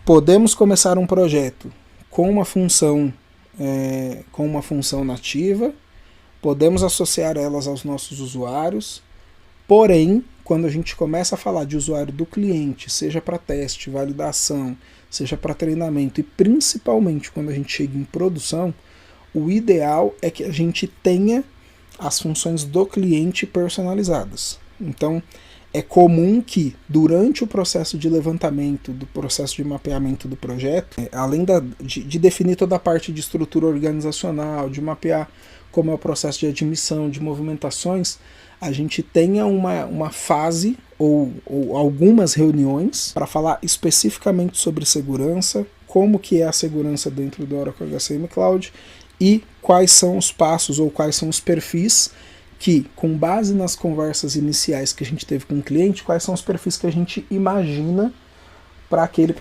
podemos começar um projeto com uma função nativa, podemos associar elas aos nossos usuários, porém, quando a gente começa a falar de usuário do cliente, seja para teste, validação, seja para treinamento e principalmente quando a gente chega em produção, o ideal é que a gente tenha as funções do cliente personalizadas. Então, é comum que durante o processo de levantamento, do processo de mapeamento do projeto, além de definir toda a parte de estrutura organizacional, de mapear como é o processo de admissão, de movimentações, a gente tenha uma fase ou algumas reuniões para falar especificamente sobre segurança, como que é a segurança dentro do Oracle HCM Cloud e quais são os passos ou quais são os perfis que, com base nas conversas iniciais que a gente teve com o cliente, quais são os perfis que a gente imagina para aquele